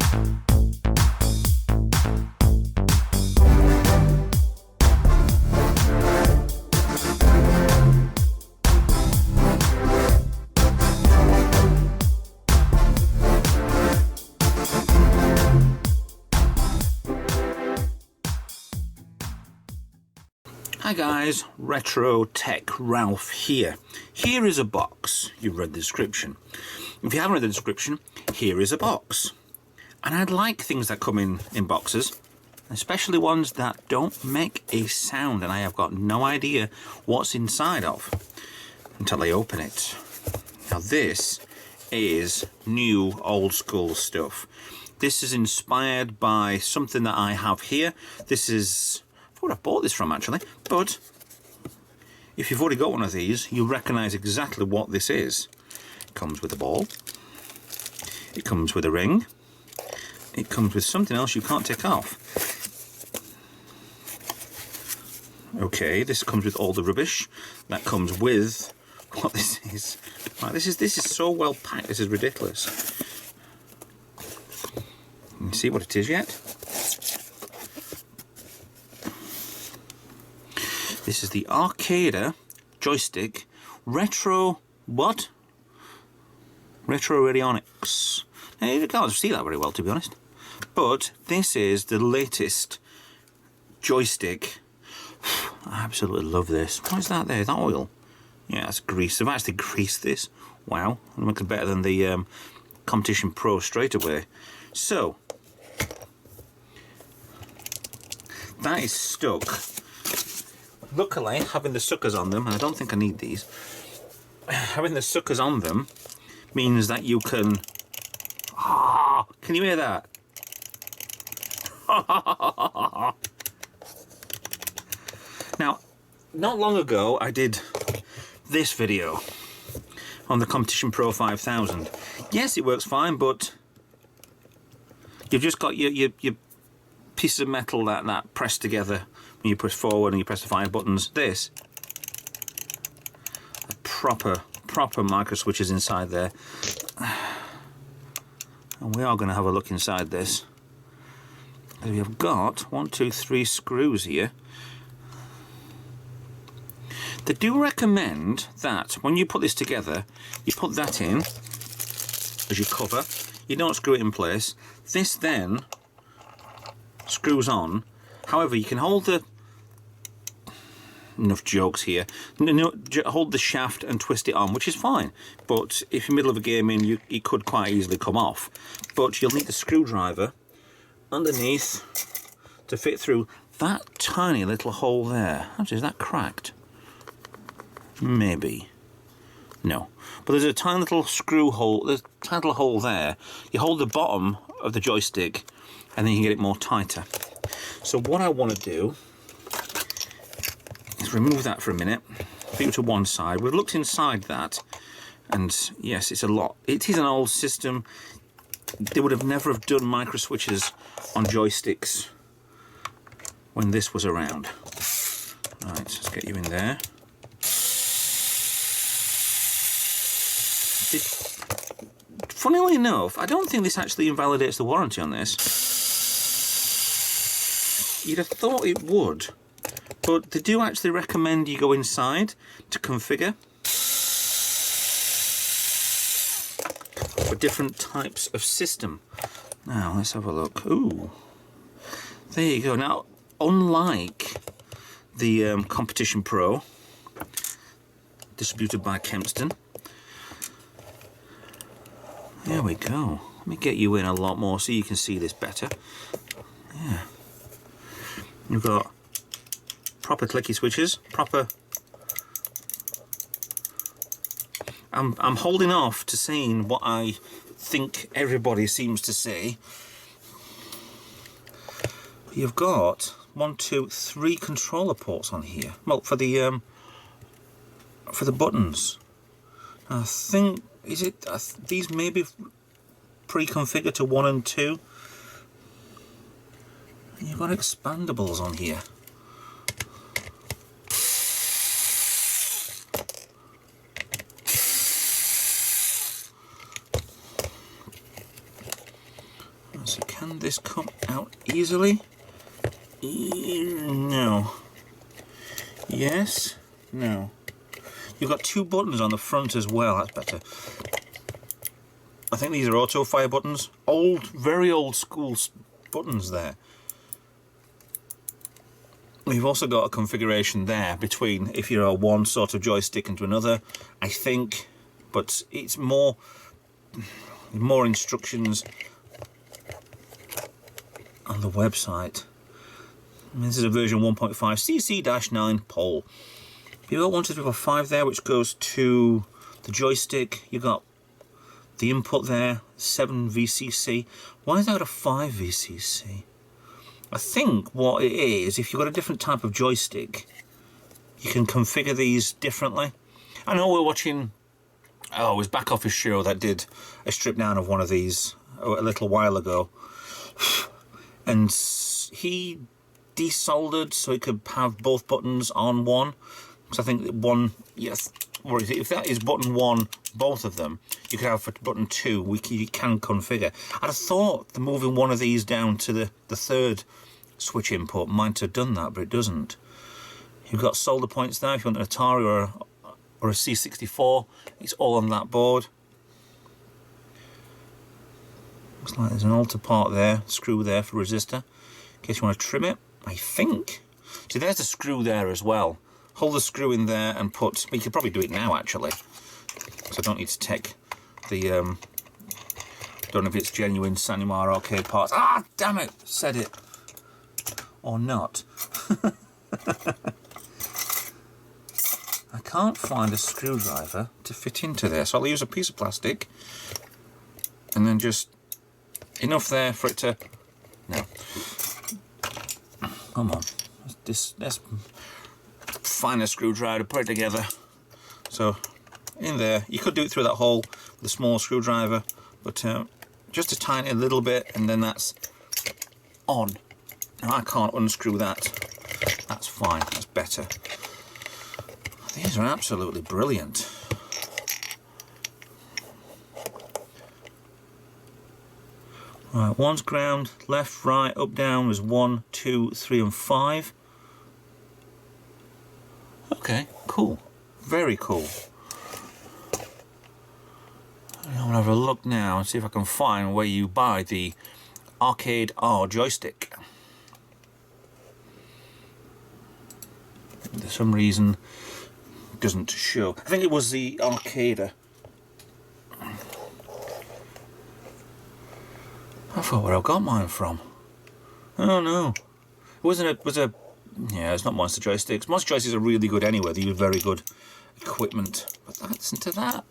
Hi guys, Retro Tech Ralph here. Here is a box. You've read the description. If you haven't read the description, here is a box. And I'd like things that come in boxes, especially ones that don't make a sound, and I have got no idea what's inside of until I open it. Now this is new old school stuff. This is inspired by something that I have here. This is where I bought this from actually, but if you've already got one of these, you'll recognise exactly what this is. It comes with a ball, it comes with a ring, it comes with something else you can't take off. Okay, this comes with all the rubbish. That comes with what this is. Right, this is so well packed, this is ridiculous. Can you see what it is yet? This is the ArcadeR Joystick Retro what? Retro Radionics. Now, you can't see that very well, to be honest. But this is the latest joystick. I absolutely love this. What is that there? Is that oil? Yeah, that's grease. I've actually greased this. Wow, it makes it better than the Competition Pro straight away. So that is stuck. Luckily, having the suckers on them, and I don't think I need these, having the suckers on them means that you can... can you hear that? Now, not long ago, I did this video on the Competition Pro 5000. Yes, it works fine, but you've just got your pieces of metal that press together when you press forward and you press the 5 buttons. This, proper micro switches inside there, and we are going to have a look inside this. We have got 1, 2, 3 screws here. They do recommend that when you put this together, you put that in as your cover. You don't screw it in place. This then screws on. However, you can hold the... Enough jokes here. Hold the shaft and twist it on, which is fine. But if you're middle of a game in, it could quite easily come off. But you'll need the screwdriver underneath to fit through that tiny little hole there. Actually, is that cracked? Maybe. No. But there's a tiny little screw hole, there's a tiny little hole there. You hold the bottom of the joystick and then you can get it more tighter. So what I want to do is remove that for a minute, put it to one side. We've looked inside that, and yes, it's a lot. It is an old system. They would have never have done micro switches on joysticks when this was around. Right, let's get you in there. Funnily enough, I don't think this actually invalidates the warranty on this. You'd have thought it would, but they do actually recommend you go inside to configure for different types of system. Now, let's have a look. Ooh, there you go. Now, unlike the Competition Pro, distributed by Kempston, there we go. Let me get you in a lot more so you can see this better. Yeah. You've got proper clicky switches, proper... I'm holding off to saying what I think everybody seems to say. You've got 1, 2, 3 controller ports on here. Well, for the buttons. I think these may be pre-configured to 1 and 2. And you've got expandables on here. So can this come out easily? No. Yes? No. You've got 2 buttons on the front as well, that's better. I think these are auto fire buttons. Very old school buttons there. We've also got a configuration there between if you're a one sort of joystick into another, I think, but it's more instructions on the website. And this is a version 1.5 CC-9 pole. You've got 1, 2, 3, 4, 5 there, which goes to the joystick. You've got the input there, 7 VCC. Why is that a 5 VCC? I think what it is, if you've got a different type of joystick, you can configure these differently. I know we're watching, it was Back Office Show that did a strip down of one of these a little while ago. And he desoldered so he could have both buttons on one. Because I think one, yes, or if that is button 1, both of them, you could have for button 2, you can configure. I'd have thought the moving one of these down to the 3rd switch input might have done that, but it doesn't. You've got solder points there if you want an Atari or a C64, it's all on that board. Looks like there's an alter part there, screw there for resistor, in case you want to trim it, I think. See, there's the screw there as well. Hold the screw in there and put, well, you could probably do it now actually, so I don't need to take the, don't know if it's genuine Sanimar arcade parts. Ah, damn it, said it. Or not. I can't find a screwdriver to fit into this, so I'll use a piece of plastic and then just enough there for it to, no. Come on, let's find a screwdriver to put it together. So in there, you could do it through that hole with a small screwdriver, but just a tiny little bit, and then that's on. Now I can't unscrew that. That's fine, that's better. These are absolutely brilliant. Right, one's ground, left, right, up, down was 1, 2, 3 and 5. Okay, cool. Very cool. I'm going to have a look now and see if I can find where you buy the ArcadeR joystick. For some reason, it doesn't show. I think it was the ArcadeR. I thought where I got mine from. Oh no. It was a yeah, it's not Monster Joysticks. Monster Joysticks are really good anyway, they use very good equipment. But listen to that.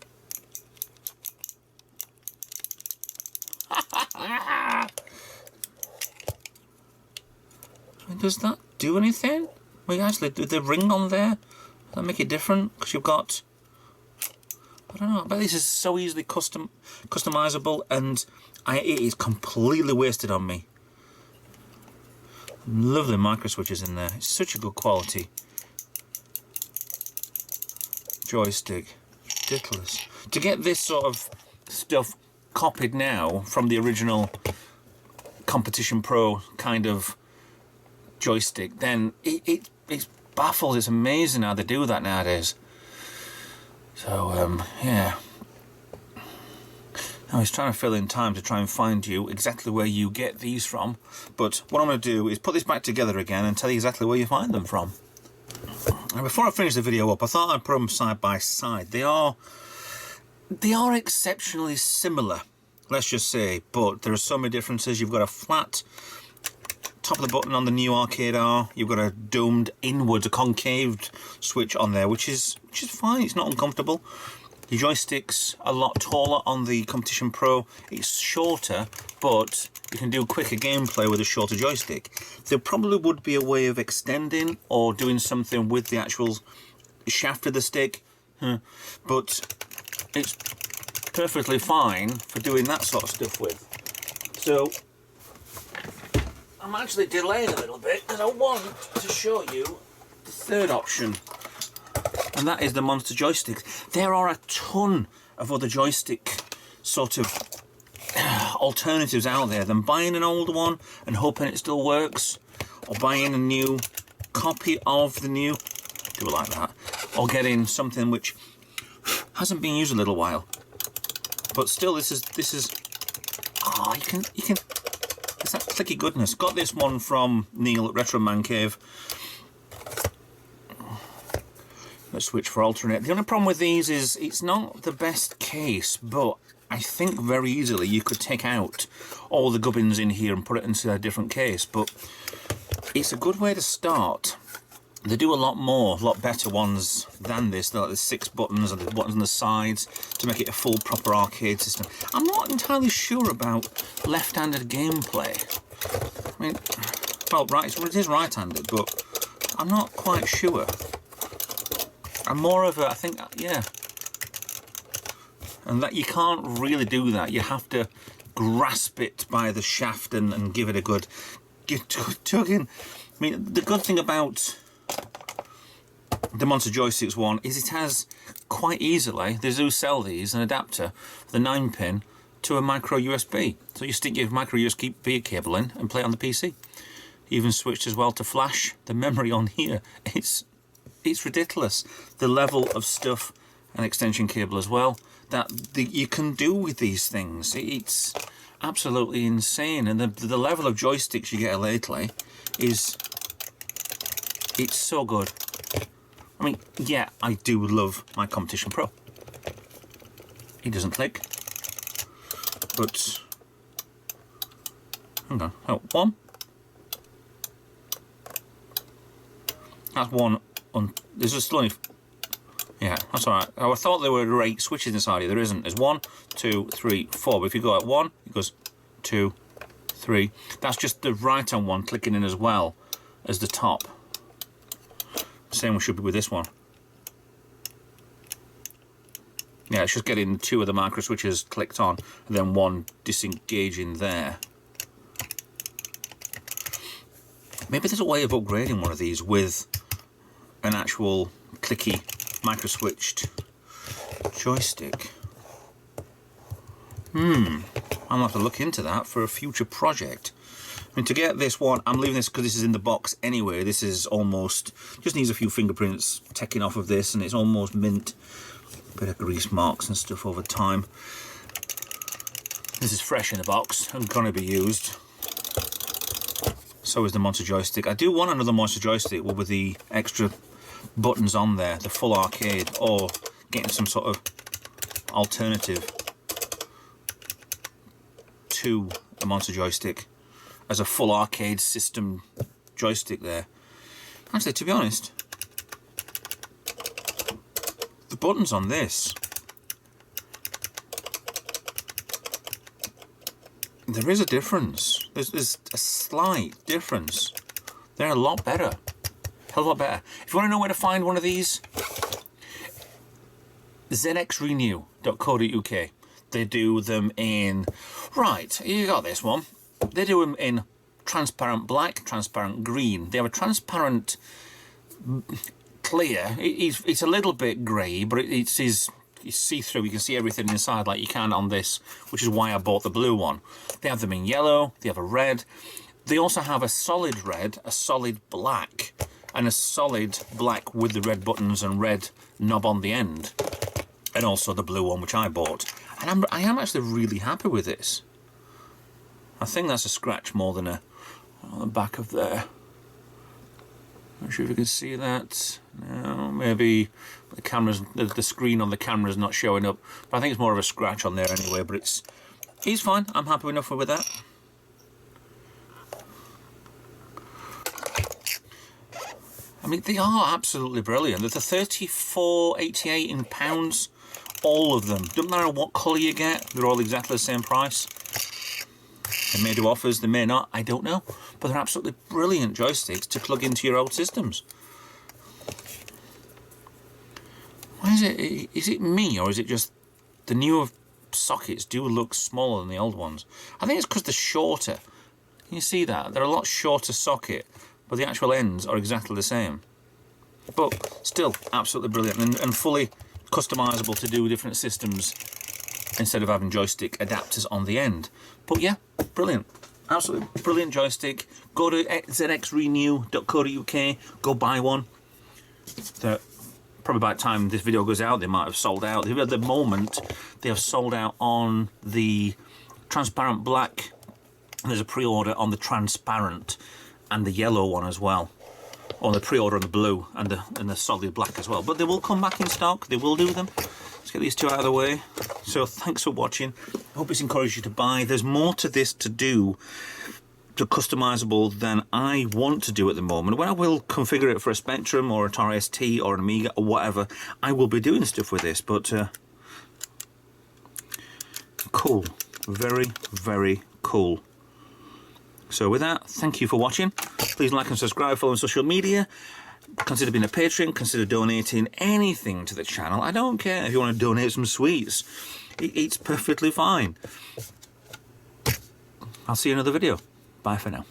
Does that do anything? Well, actually, with the ring on there, does that make it different? Because you've got, I don't know, I bet this is so easily customizable, and it is completely wasted on me. Lovely micro switches in there. It's such a good quality joystick. Ridiculous. To get this sort of stuff copied now from the original Competition Pro kind of joystick, then it's baffled. It's amazing how they do that nowadays. So yeah. I was trying to fill in time to try and find you exactly where you get these from, but what I'm going to do is put this back together again and tell you exactly where you find them from. And before I finish the video up, I thought I'd put them side by side. They are exceptionally similar, let's just say, but there are so many differences. You've got a flat top of the button on the new ArcadeR. You've got a domed inwards, a concaved switch on there, which is fine. It's not uncomfortable. The joystick's a lot taller on the Competition Pro. It's shorter, but you can do quicker gameplay with a shorter joystick. There probably would be a way of extending or doing something with the actual shaft of the stick, but it's perfectly fine for doing that sort of stuff with. So I'm actually delaying a little bit because I want to show you the third option, and that is the Monster Joystick. There are a ton of other joystick sort of alternatives out there than buying an old one and hoping it still works, or buying a new copy of the new, do it like that, or getting something which hasn't been used a little while. But still, this is, oh, you can, it's that clicky goodness. Got this one from Neil at Retro Man Cave. Let's switch for alternate. The only problem with these is it's not the best case, but I think very easily you could take out all the gubbins in here and put it into a different case. But it's a good way to start. They do a lot better ones than this. They're like the 6 buttons and the buttons on the sides to make it a full proper arcade system. I'm not entirely sure about left-handed gameplay. I mean, well, right, it is right-handed, but I'm not quite sure. I'm more of a, I think, yeah. And that you can't really do that. You have to grasp it by the shaft and give it a good tug in. I mean, the good thing about the Monster Joysticks one is it has quite easily, they do sell these, an adapter for the 9-pin to a micro USB. So you stick your micro USB cable in and play it on the PC. Even switched as well to flash the memory on here. It's ridiculous, the level of stuff, and extension cable as well, that you can do with these things. It's absolutely insane, and the level of joysticks you get lately is, it's so good. I mean, yeah, I do love my Competition Pro. It doesn't click, but hang on, oh, one. That's one. There's just only, yeah, that's alright. I thought there were 8 switches inside here. There isn't. There's 1, 2, 3, 4. But if you go at 1, it goes 2, 3. That's just the right-hand one clicking in as well as the top. Same should be with this one. Yeah, it's just getting 2 of the micro switches clicked on, and then 1 disengaging there. Maybe there's a way of upgrading one of these with an actual clicky micro switched joystick. I'll have to look into that for a future project. I mean, to get this one, I'm leaving this because this is in the box anyway. This is almost, just needs a few fingerprints taken off of this, and it's almost mint. A bit of grease marks and stuff over time. This is fresh in the box and gonna be used. So is the Monster Joystick. I do want another Monster Joystick with the extra buttons on there, the full arcade, or getting some sort of alternative to a Monster Joystick as a full arcade system joystick there. Actually, to be honest, the buttons on this, there is a difference. There's a slight difference. They're a lot better. Hell of a lot better. If you want to know where to find one of these, zxrenew.co.uk. They do them in, right, you got this one. They do them in transparent black, transparent green. They have a transparent clear. It's a little bit grey, but it's see-through. You can see everything inside like you can on this, which is why I bought the blue one. They have them in yellow, they have a red. They also have a solid red, a solid black, and a solid black with the red buttons and red knob on the end. And also the blue one, which I bought. And I am actually really happy with this. I think that's a scratch more than a on the back of there. Not sure if you can see that. No, maybe the camera's, the screen on the camera is not showing up. But I think it's more of a scratch on there anyway. But it's fine. I'm happy enough with that. I mean, they are absolutely brilliant. They're $34.88 in pounds. All of them. Doesn't matter what colour you get. They're all exactly the same price. They may do offers, they may not, I don't know. But they're absolutely brilliant joysticks to plug into your old systems. Why is it me, or is it just the newer sockets do look smaller than the old ones? I think it's because they're shorter. Can you see that? They're a lot shorter socket, but the actual ends are exactly the same. But still, absolutely brilliant and fully customizable to do different systems instead of having joystick adapters on the end. But yeah, brilliant. Absolutely brilliant joystick. Go to zxrenew.co.uk, go buy one. Probably by the time this video goes out, they might have sold out. At the moment, they have sold out on the transparent black. And there's a pre-order on the transparent and the yellow one as well. Or the pre-order on the blue and the solid black as well. But they will come back in stock. They will do them. Let's get these two out of the way. So thanks for watching. I hope it's encouraged you to buy. There's more to this to do, to customizable, than I want to do at the moment. When I will configure it for a Spectrum or a Atari ST or an Amiga or whatever, I will be doing stuff with this. But cool. Very, very cool. So with that, thank you for watching. Please like and subscribe, follow on social media. Consider being a patron, consider donating anything to the channel. I don't care if you want to donate some sweets. It's perfectly fine. I'll see you in another video. Bye for now.